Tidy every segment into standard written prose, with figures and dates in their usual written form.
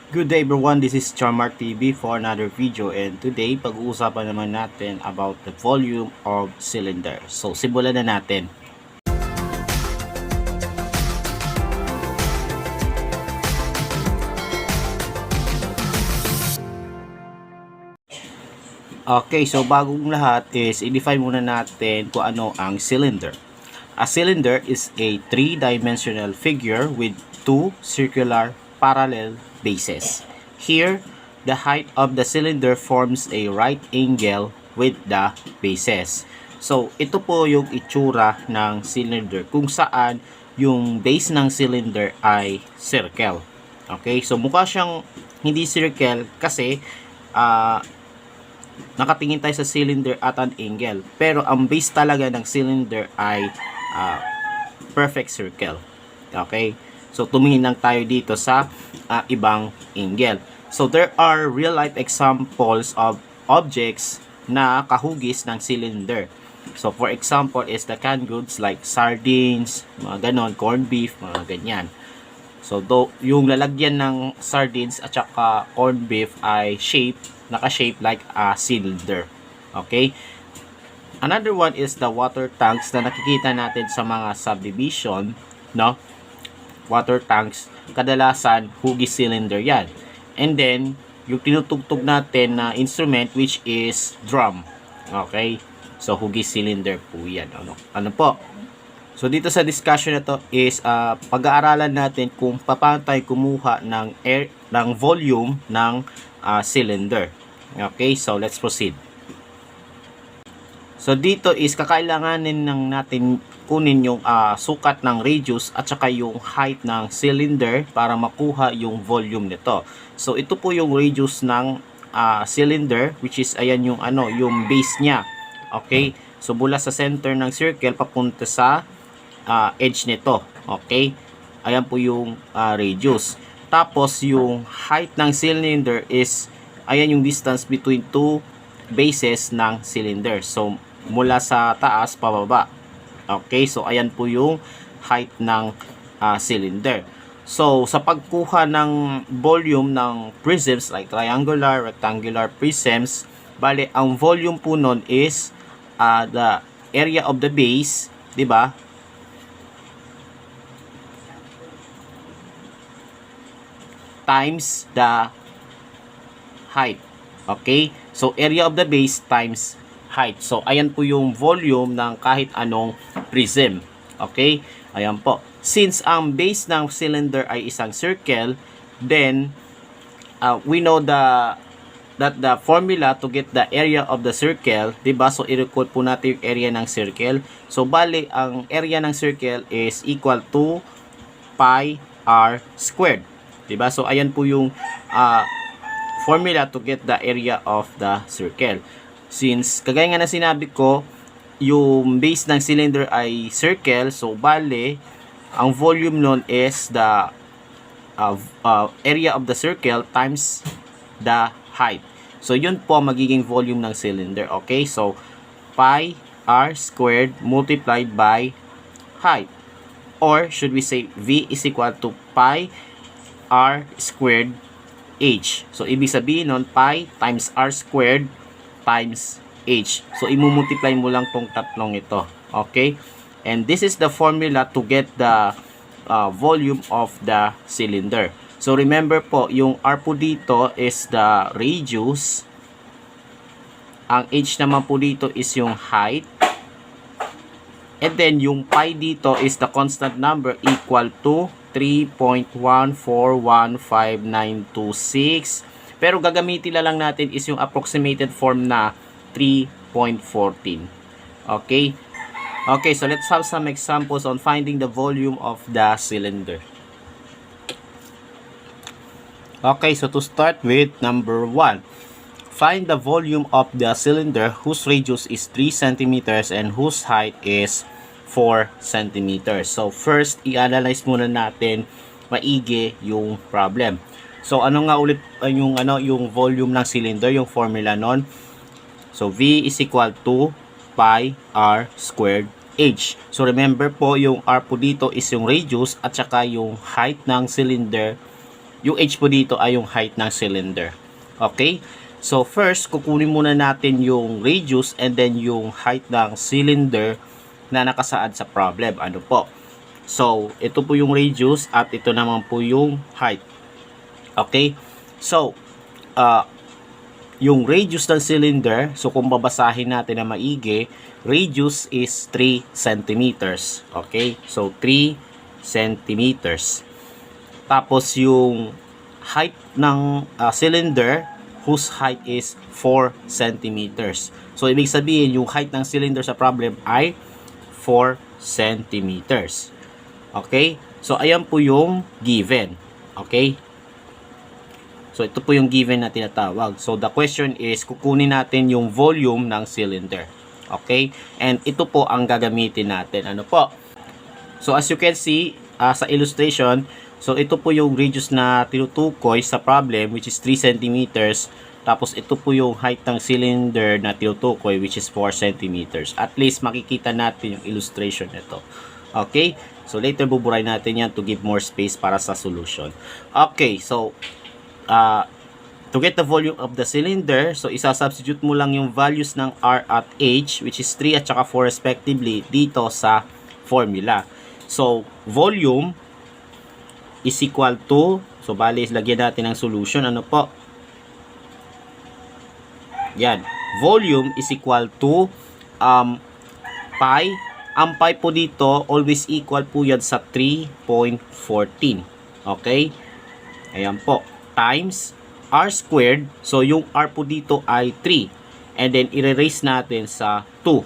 Good day everyone, this is Charmark TV for another video, and today pag-uusapan naman natin about the volume of cylinder. So simulan na natin. Okay, so bagong lahat is i-define muna natin kung ano ang cylinder. A cylinder is a three-dimensional figure with two circular parallel bases. Here, the height of the cylinder forms a right angle with the bases. So, ito po yung itsura ng cylinder kung saan yung base ng cylinder ay circle. Okay, so mukha siyang hindi circle kasi nakatingin tayo sa cylinder at an angle. Pero ang base talaga ng cylinder ay perfect circle. Okay? So, tumingin lang tayo dito sa ibang angle. So, there are real-life examples of objects na kahugis ng cylinder. So, for example, is the canned goods like sardines, mga ganon, corned beef, mga ganyan. So, yung lalagyan ng sardines at saka corned beef ay naka-shape like a cylinder. Okay? Another one is the water tanks na nakikita natin sa mga subdivision, no? Water tanks, kadalasan hugis cylinder yan. And then, yung tinutugtog natin na instrument which is drum. Okay? So, hugis cylinder po yan. Ano po? So, dito sa discussion na to is pag-aaralan natin kung paano tayo kumuha ng volume ng cylinder. Okay? So, let's proceed. So, dito is kakailanganin natin kunin yung sukat ng radius at saka yung height ng cylinder para makuha yung volume nito. So, ito po yung radius ng cylinder which is ayan yung yung base niya. Okay? So, mula sa center ng circle papunta sa edge nito. Okay? Ayan po yung radius. Tapos, yung height ng cylinder is ayan yung distance between two bases ng cylinder. So, mula sa taas pababa. Okay? So, ayan po yung height ng cylinder. So, sa pagkuha ng volume ng prisms like triangular, rectangular prisms, bale, ang volume po nun is the area of the base, di ba? Times the height. Okay? So, area of the base times height. So, ayan po yung volume ng kahit anong prism. Okay? Ayan po. Since ang base ng cylinder ay isang circle, then we know that the formula to get the area of the circle, diba? So, i-record po natin yung area ng circle. So, bali, ang area ng circle is equal to pi r squared. Diba? So, ayan po yung formula to get the area of the circle. Since, kagaya nga na sinabi ko, yung base ng cylinder ay circle, so bale, ang volume nun is the area of the circle times the height. So, yun po magiging volume ng cylinder. Okay? So, pi r squared multiplied by height. Or, should we say, V is equal to pi r squared h. So, ibig sabihin nun, pi times r squared times h. So, imumultiply mo lang tong tatlong ito. Okay? And this is the formula to get the volume of the cylinder. So, remember po, yung r po dito is the radius. Ang h naman po dito is yung height. And then, yung pi dito is the constant number equal to 3.1415926. Pero gagamitin na lang natin is yung approximated form na 3.14. Okay? Okay, so let's have some examples on finding the volume of the cylinder. Okay, so to start with, number 1. Find the volume of the cylinder whose radius is 3 cm and whose height is 4 cm. So, first, i-analyze muna natin maigi yung problem. So, ano nga ulit yung volume ng cylinder, yung formula nun? So, V is equal to pi r squared h. So, remember po, yung r po dito is yung radius at saka yung height ng cylinder, Yung h po dito ay yung height ng cylinder. Okay? So, first, kukunin muna natin yung radius and then yung height ng cylinder na nakasaad sa problem. Ano po? So, ito po yung radius at ito naman po yung height. Okay? So, yung radius ng cylinder, so kung babasahin natin na maigi, radius is 3 centimeters. Okay? So, 3 centimeters. Tapos, yung height ng cylinder, whose height is 4 centimeters. So, ibig sabihin, yung height ng cylinder sa problem ay 4 centimeters. Okay? So, ayan po yung given. Okay? So, ito po yung given na tinatawag. So, the question is, kukunin natin yung volume ng cylinder. Okay? And ito po ang gagamitin natin. Ano po? So, as you can see, sa illustration, so, ito po yung radius na tinutukoy sa problem, which is 3 centimeters. Tapos, ito po yung height ng cylinder na tinutukoy, which is 4 centimeters. At least, makikita natin yung illustration nito. Okay? So, later, buburay natin yan to give more space para sa solution. Okay, so, to get the volume of the cylinder, so isa-substitute mo lang yung values ng R at H, which is 3 at saka 4 respectively, dito sa formula. So, volume is equal to, so bali, lagyan natin ng solution. Ano po? Yan. Volume is equal to pi. Ang pi po dito, always equal po yan sa 3.14. Okay? Ayan po. Times r squared. So, yung r po dito ay 3. And then, i-erase natin sa 2.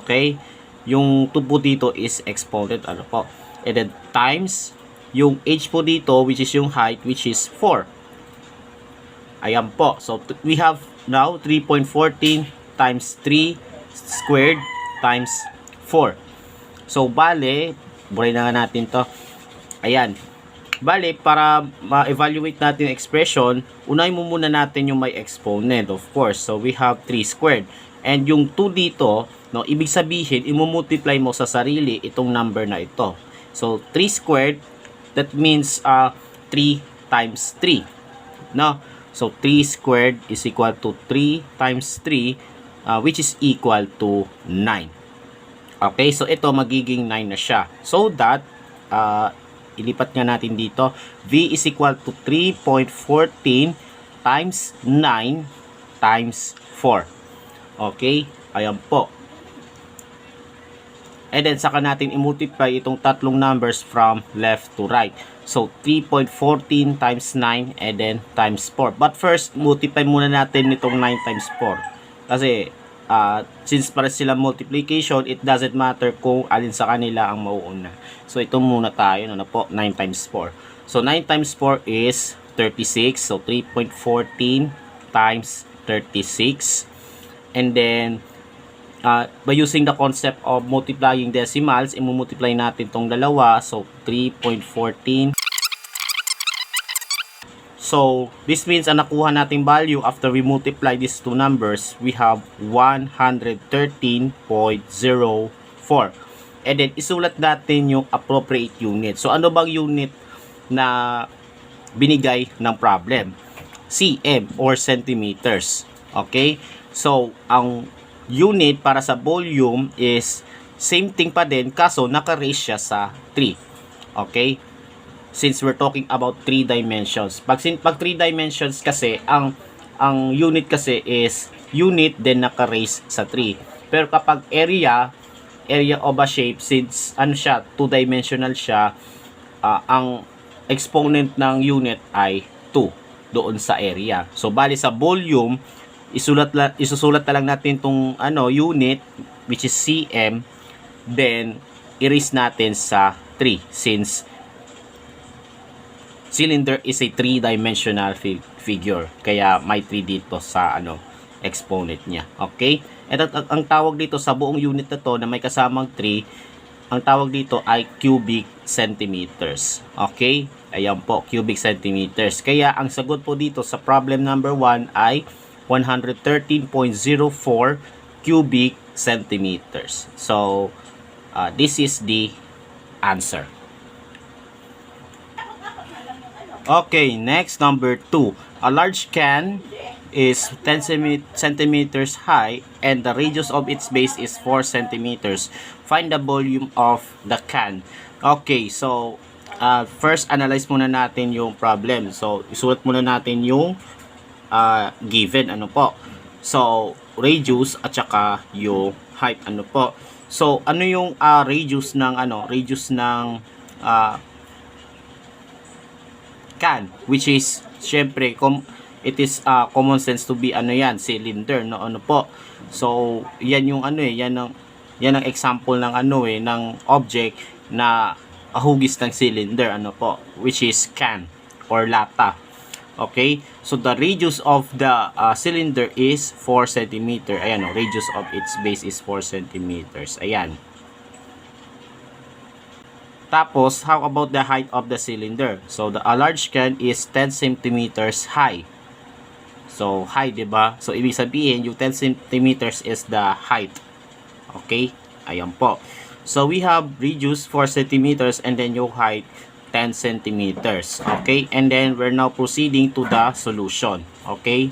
Okay? Yung 2 po dito is exponent. Ano po? And then, times yung h po dito, which is yung height, which is 4. Ayan po. So, we have now 3.14 times 3 squared times 4. So, bale, buray na nga natin to. Ayan. Bale, para ma-evaluate natin yung expression, unahin mo muna natin yung may exponent, of course. So, we have 3 squared. And yung 2 dito, no, ibig sabihin, imumultiply mo sa sarili itong number na ito. So, 3 squared, that means 3 times 3. No? So, 3 squared is equal to 3 times 3, which is equal to 9. Okay, so ito magiging 9 na siya. So that, ilipat nga natin dito, V is equal to 3.14 times 9 times 4. Okay, ayan po. And then, saka natin i-multiply itong tatlong numbers from left to right. So, 3.14 times 9 and then times 4. But first, multiply muna natin itong 9 times 4. Kasi, since para sila multiplication, it doesn't matter kung alin sa kanila ang mauuna. So, ito muna tayo. Ano po? 9 times 4. So, 9 times 4 is 36. So, 3.14 times 36. And then, by using the concept of multiplying decimals, i-multiply natin itong dalawa. So, 3.14. So, this means ang nakuha nating value after we multiply these two numbers, we have 113.04. And then, isulat natin yung appropriate unit. So, ano bang unit na binigay ng problem? cm or centimeters. Okay? So, ang unit para sa volume is same thing pa din, kaso naka-raise siya sa 3. Okay? Since we're talking about 3 dimensions. Pag 3 dimensions kasi, ang unit kasi is unit then naka-raise sa 3. Pero kapag area of a shape, since ano siya, 2-dimensional siya, ang exponent ng unit ay 2 doon sa area. So, bali sa volume, isusulat na lang natin itong unit, which is cm, then erase natin sa 3 since cylinder is a 3-dimensional figure. Kaya may 3 dito sa exponent niya. Okay? At ang tawag dito sa buong unit na to na may kasamang 3, ang tawag dito ay cubic centimeters. Okay? Ayan po, cubic centimeters. Kaya ang sagot po dito sa problem number 1 ay 113.04 cubic centimeters. So, this is the answer. Okay, next, number 2. A large can is 10 centimeters high and the radius of its base is 4 centimeters. Find the volume of the can. Okay, so first analyze muna natin yung problem. So, isulat muna natin yung given, ano po. So, radius at saka yung height, ano po. So, ano yung radius ng can, which is syempre it is common sense to be cylinder, no, ano po. So yan yung yan ang example ng ng object na hugis ng cylinder, ano po, which is can or lata. Okay, so the radius of the cylinder is 4 cm. Ayan, radius of its base is 4 centimeters. Ayan. Tapos, how about the height of the cylinder? So, a large can is 10 centimeters high. So, high, diba? So, ibig sabihin, yung 10 centimeters is the height. Okay? Ayan po. So, we have radius 4 centimeters and then yung height 10 centimeters. Okay? And then, we're now proceeding to the solution. Okay?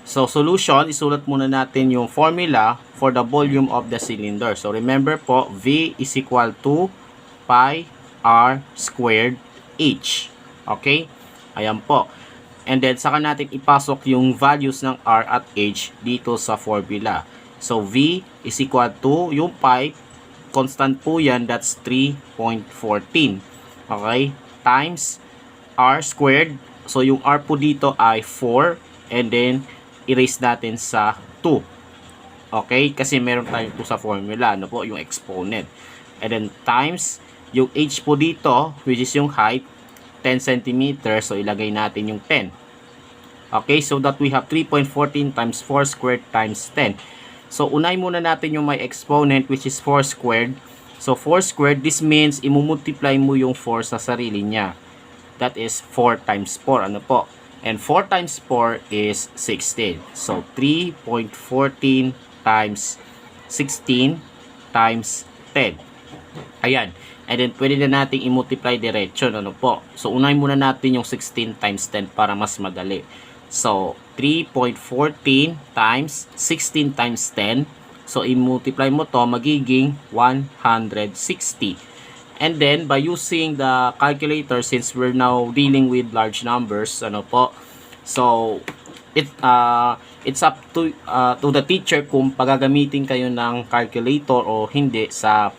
So, solution, isulat muna natin yung formula for the volume of the cylinder. So, remember po, V is equal to pi r squared h. Okay? Ayan po. And then, saka natin ipasok yung values ng r at h dito sa formula. So, V is equal to, yung pi, constant po yan, that's 3.14. Okay? Times r squared. So, yung r po dito ay 4. And then, erase natin sa 2. Okay? Kasi meron tayong 2 sa formula. Ano po? Yung exponent. And then times yung h po dito, which is yung height, 10 cm. So, ilagay natin yung 10. Okay? So, that we have 3.14 times 4 squared times 10. So, unay muna natin yung may exponent, which is 4 squared. So, 4 squared, this means imumultiply mo yung 4 sa sarili niya. That is 4 times 4. Ano po? And 4 times 4 is 16. So, 3.14 times 16 times 10. Ayan. And then, pwede na natin i-multiply diretso. Ano po? So, unahin muna natin yung 16 times 10 para mas madali. So, 3.14 times 16 times 10. So, i-multiply mo to, magiging 160. And then, by using the calculator, since we're now dealing with large numbers, ano po, so, it's up to the teacher kung pagagamitin kayo ng calculator o hindi sa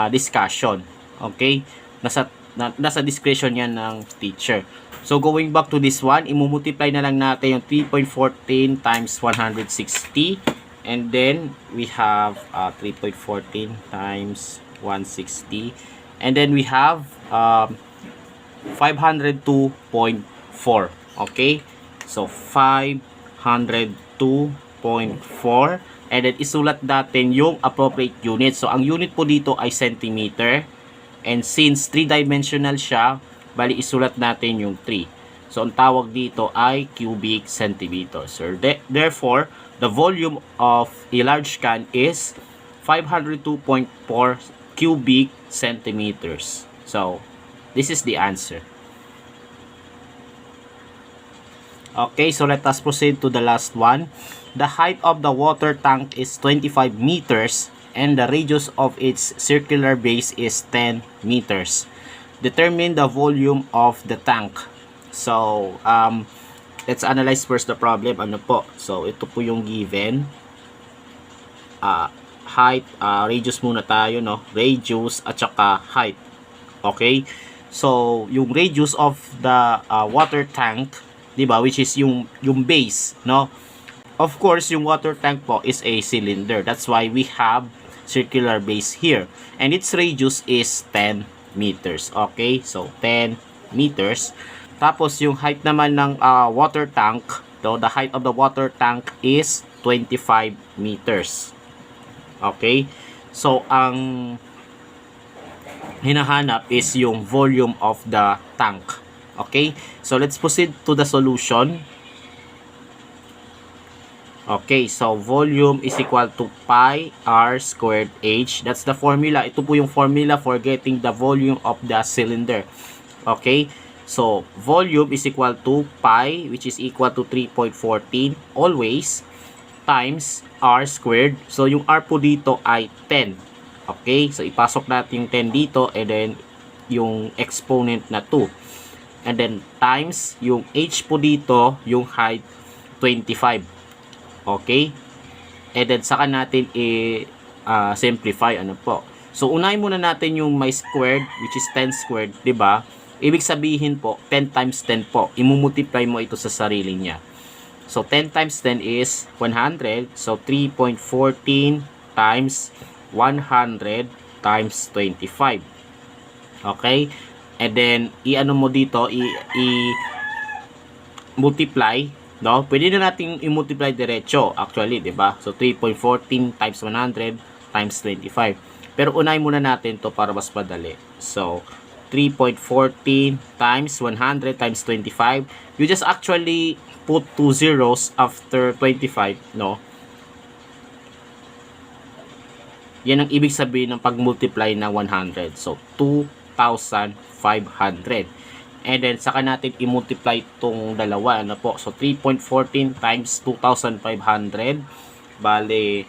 discussion. Okay? Nasa discretion yan ng teacher. So, going back to this one, imumultiply na lang natin yung 3.14 times 160. And then, we have 3.14 times 160. And then we have 502.4. Okay? So, 502.4. And then, isulat natin yung appropriate unit. So, ang unit po dito ay centimeter. And since 3-dimensional siya, bali isulat natin yung 3. So, ang tawag dito ay cubic centimeters. So, therefore, the volume of a large can is 502.4 cubic centimeters. So, this is the answer. Okay, so let us proceed to the last one. The height of the water tank is 25 meters and the radius of its circular base is 10 meters. Determine the volume of the tank. So, let's analyze first the problem. Ano po? So, ito po yung given. Height, radius muna tayo, no? Radius at saka height. Okay? So, yung radius of the water tank, 'di ba, which is yung base, no? Of course, yung water tank po is a cylinder. That's why we have circular base here. And its radius is 10 meters. Okay? So, 10 meters. Tapos, yung height naman ng water tank, so the height of the water tank is 25 meters. Okay? So, ang hinahanap is yung volume of the tank. Okay? So, let's proceed to the solution. Okay, so volume is equal to pi r squared h. That's the formula. Ito po yung formula for getting the volume of the cylinder. Okay, so volume is equal to pi, which is equal to 3.14 always, times r squared. So yung r po dito ay 10. Okay, so ipasok natin yung 10 dito, and then yung exponent na 2. And then times yung h po dito, yung height 25. Okay? And then saka natin simplify, ano po. So unahin muna natin yung may squared, which is 10 squared, 'di ba? Ibig sabihin po 10 times 10 po. Imumultiply mo ito sa sarili niya. So 10 times 10 is 100. So 3.14 times 100 times 25. Okay? And then i-ano mo dito, multiply, no? Pwede na nating i-multiply diretso actually, 'di ba? So 3.14 times 100 times 25. Pero unahin muna natin 'to para mas madali. So 3.14 times 100 times 25. You just actually put 2 zeros after 25, no? Yan ang ibig sabihin ng pag-multiply ng 100. So 2,500. And then saka natin i-multiply itong dalawa, ano po. So 3.14 times 2,500 bale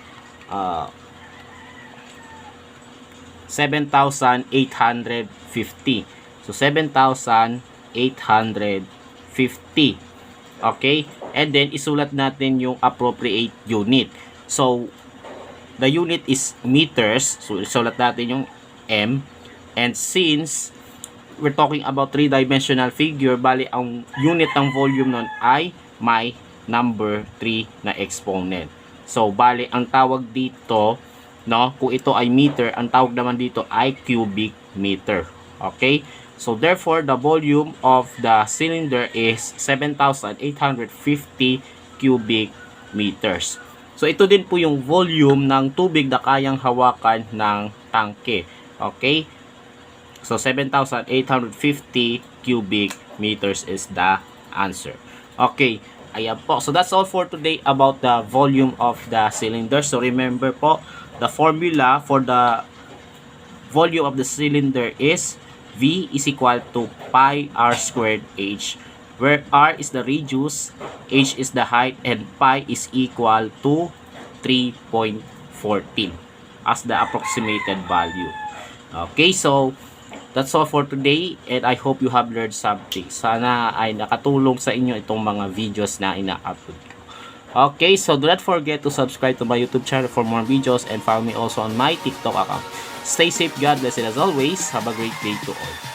7,850. So 7,850. Okay? And then isulat natin yung appropriate unit. So the unit is meters. So isulat natin yung M. And since we're talking about three-dimensional figure, bali ang unit ng volume nun ay may number 3 na exponent. So bali ang tawag dito, no, kung ito ay meter, ang tawag naman dito ay cubic meter. Okay? So therefore the volume of the cylinder is 7,850 cubic meters. So ito din po yung volume ng tubig na kayang hawakan ng tangke. Okay? So 7,850 cubic meters is the answer. Okay, ayan po. So that's all for today about the volume of the cylinder. So remember po, the formula for the volume of the cylinder is V is equal to pi r squared h, where r is the radius, h is the height, and pi is equal to 3.14 as the approximated value. Okay, so that's all for today, and I hope you have learned something. Sana ay nakatulong sa inyo itong mga videos na ina-upload ko. Okay, so do not forget to subscribe to my YouTube channel for more videos, and follow me also on my TikTok account. Stay safe, God bless, and as always, have a great day to all.